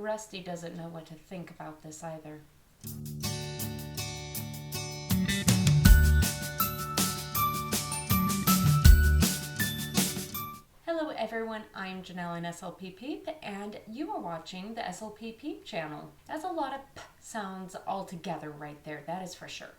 Rusty doesn't know what to think about this either. Hello everyone, I'm Janelle in SLP Peep, and you are watching the SLP Peep channel. That's a lot of p sounds all together right there, that is for sure.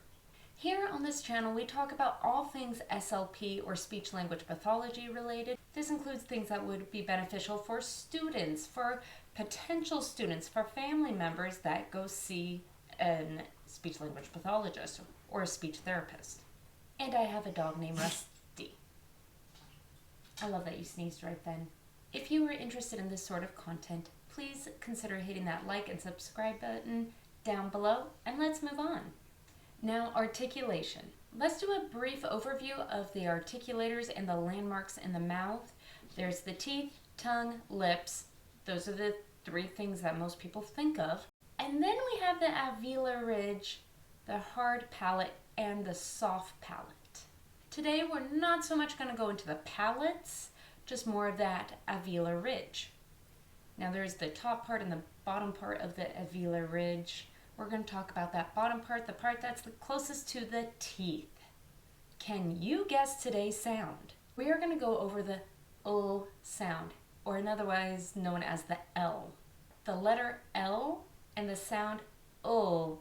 Here on this channel, we talk about all things SLP or speech language pathology related. This includes things that would be beneficial for students, for potential students, for family members that go see a speech language pathologist or a speech therapist. And I have a dog named Rusty. I love that you sneezed right then. If you are interested in this sort of content, please consider hitting that like and subscribe button down below, and let's move on. Now, articulation. Let's do a brief overview of the articulators and the landmarks in the mouth. There's the teeth, tongue, lips. Those are the three things that most people think of. And then we have the alveolar ridge, the hard palate, and the soft palate. Today, we're not so much going to go into the palates, just more of that alveolar ridge. Now, there's the top part and the bottom part of the alveolar ridge. We're going to talk about that bottom part, the part that's the closest to the teeth. Can you guess today's sound? We are going to go over the O sound, or otherwise known as the L. The letter L and the sound O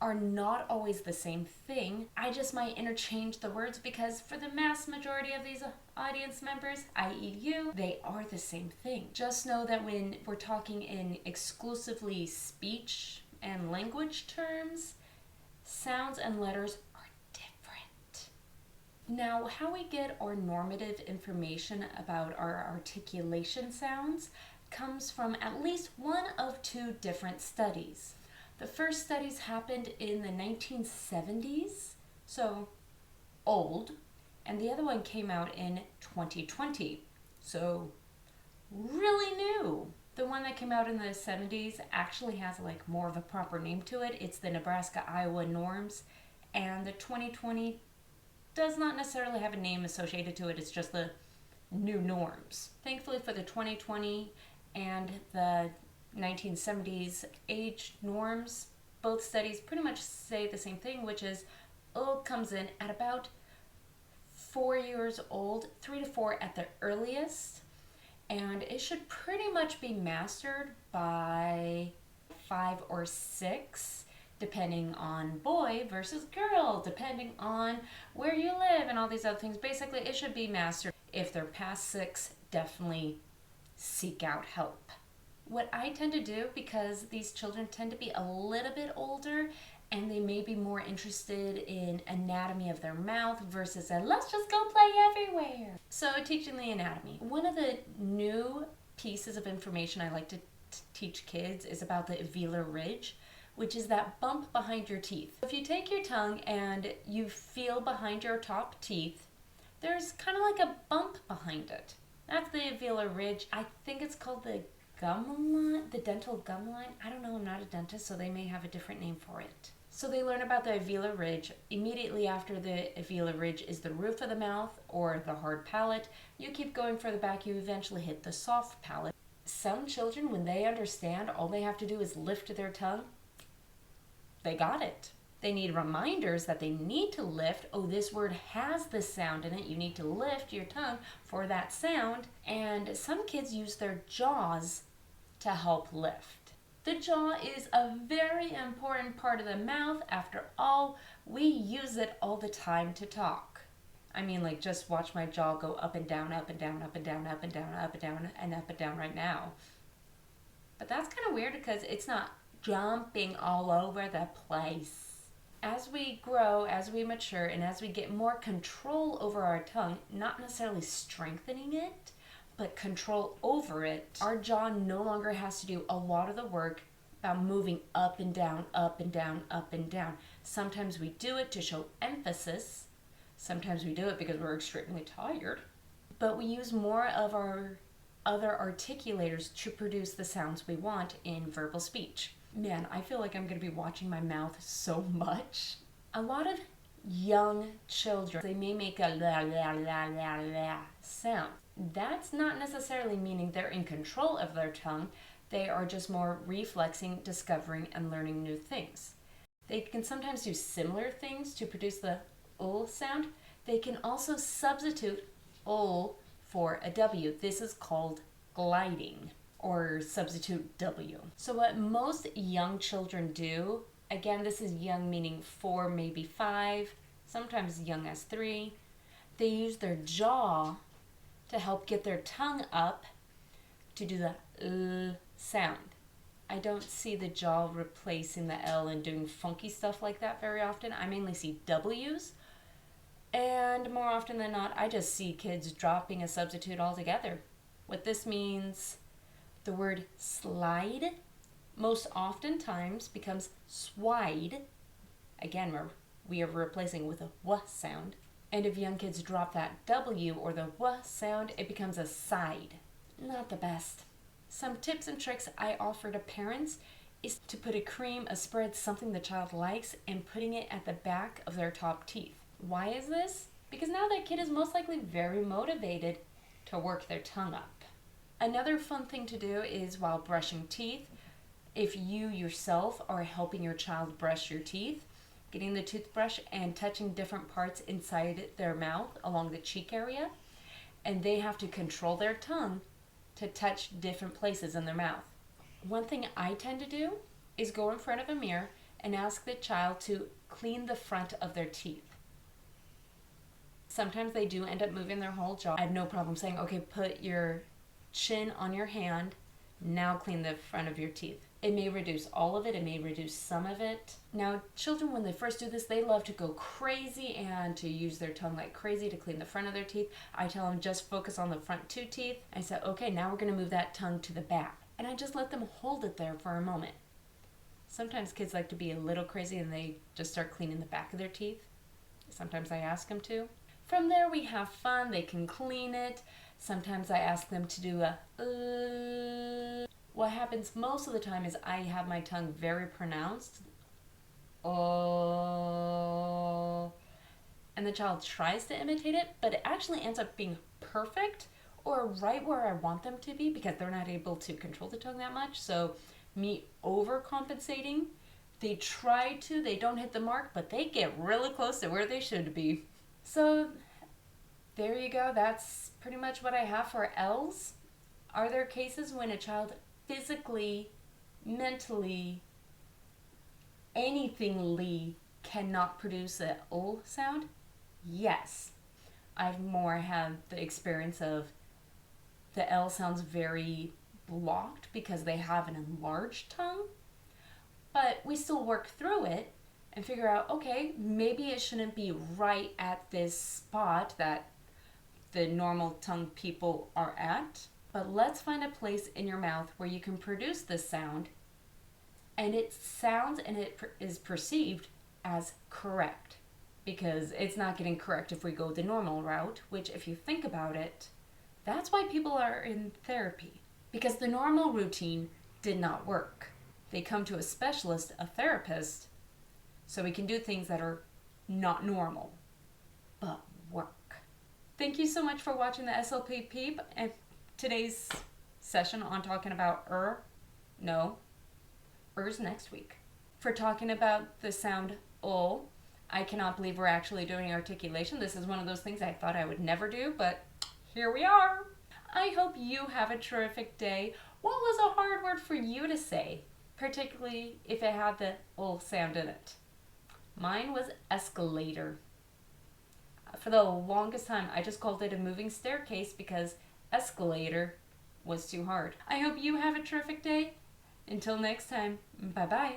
are not always the same thing. I just might interchange the words because for the mass majority of these audience members, i.e. you, they are the same thing. Just know that when we're talking in exclusively speech and language terms, sounds and letters are different. Now, how we get our normative information about our articulation sounds comes from at least one of two different studies. The first studies happened in the 1970s, so old, and the other one came out in 2020, so really new. The one that came out in the 70s actually has like more of a proper name to it. It's the Nebraska-Iowa norms, and the 2020 does not necessarily have a name associated to it. It's just the new norms. Thankfully for the 2020 and the 1970s age norms, both studies pretty much say the same thing, which is O comes in at about 4 years old, 3 to 4 at the earliest. And it should pretty much be mastered by 5 or 6, depending on boy versus girl, depending on where you live and all these other things. Basically, it should be mastered. If they're past 6, definitely seek out help. What I tend to do, because these children tend to be a little bit older and they may be more interested in anatomy of their mouth versus let's just go play everywhere. So teaching the anatomy. One of the new pieces of information I like to teach kids is about the alveolar ridge, which is that bump behind your teeth. If you take your tongue and you feel behind your top teeth, there's kind of like a bump behind it. That's the alveolar ridge. I think it's called the gum line, the dental gum line. I don't know, I'm not a dentist, so they may have a different name for it. So they learn about the alveolar ridge. Immediately after the alveolar ridge is the roof of the mouth or the hard palate. You keep going further back, you eventually hit the soft palate. Some children, when they understand, all they have to do is lift their tongue. They got it. They need reminders that they need to lift. Oh, this word has this sound in it. You need to lift your tongue for that sound. And some kids use their jaws to help lift. The jaw is a very important part of the mouth. After all, we use it all the time to talk. I mean, like, just watch my jaw go up and down, up and down, up and down, up and down, up and down, and up and down right now. But that's kind of weird because it's not jumping all over the place. As we grow, as we mature, and as we get more control over our tongue, not necessarily strengthening it, but control over it, our jaw no longer has to do a lot of the work about moving up and down, up and down, up and down. Sometimes we do it to show emphasis. Sometimes we do it because we're extremely tired. But we use more of our other articulators to produce the sounds we want in verbal speech. Man, I feel like I'm going to be watching my mouth so much. A lot of young children, they may make a la la la la la sound. That's not necessarily meaning they're in control of their tongue. They are just more reflexing, discovering, and learning new things. They can sometimes do similar things to produce the ul sound. They can also substitute ul for a W. This is called gliding, or substitute W. So what most young children do, again, this is young meaning 4, maybe 5, sometimes young as 3, they use their jaw to help get their tongue up to do the sound. I don't see the jaw replacing the L and doing funky stuff like that very often. I mainly see W's, and more often than not, I just see kids dropping a substitute altogether. What this means, the word slide most oftentimes becomes swide. Again, we are replacing with a W sound. And if young kids drop that W or the W sound, it becomes a side. Not the best. Some tips and tricks I offer to parents is to put a cream, a spread, something the child likes, and putting it at the back of their top teeth. Why is this? Because now that kid is most likely very motivated to work their tongue up. Another fun thing to do is while brushing teeth, if you yourself are helping your child brush your teeth, getting the toothbrush and touching different parts inside their mouth along the cheek area, and they have to control their tongue to touch different places in their mouth. One thing I tend to do is go in front of a mirror and ask the child to clean the front of their teeth. Sometimes they do end up moving their whole jaw. I have no problem saying, okay, put your chin on your hand, now clean the front of your teeth. It may reduce all of it, it may reduce some of it. Now, children, when they first do this, they love to go crazy and to use their tongue like crazy to clean the front of their teeth. I tell them just focus on the front 2 teeth. I say, okay, now we're gonna move that tongue to the back. And I just let them hold it there for a moment. Sometimes kids like to be a little crazy and they just start cleaning the back of their teeth. Sometimes I ask them to. From there, we have fun, they can clean it. Sometimes I ask them to do a What happens most of the time is I have my tongue very pronounced. Oh. And the child tries to imitate it, but it actually ends up being perfect or right where I want them to be because they're not able to control the tongue that much. So me overcompensating, they try to, they don't hit the mark, but they get really close to where they should be. So there you go. That's pretty much what I have for L's. Are there cases when a child physically, mentally, anythingly cannot produce an ul sound? Yes. I've more had the experience of the L sounds very blocked because they have an enlarged tongue, but we still work through it and figure out, okay, maybe it shouldn't be right at this spot that the normal tongue people are at. But let's find a place in your mouth where you can produce this sound and it sounds and it is perceived as correct, because it's not getting correct if we go the normal route, which if you think about it, that's why people are in therapy, because the normal routine did not work. They come to a specialist, a therapist, so we can do things that are not normal, but work. Thank you so much for watching the SLP Peep and today's session on talking about R's next week. For talking about the sound ul, I cannot believe we're actually doing articulation. This is one of those things I thought I would never do, but here we are. I hope you have a terrific day. What was a hard word for you to say, particularly if it had the ul sound in it? Mine was escalator. For the longest time, I just called it a moving staircase because escalator was too hard. I hope you have a terrific day. Until next time, bye-bye.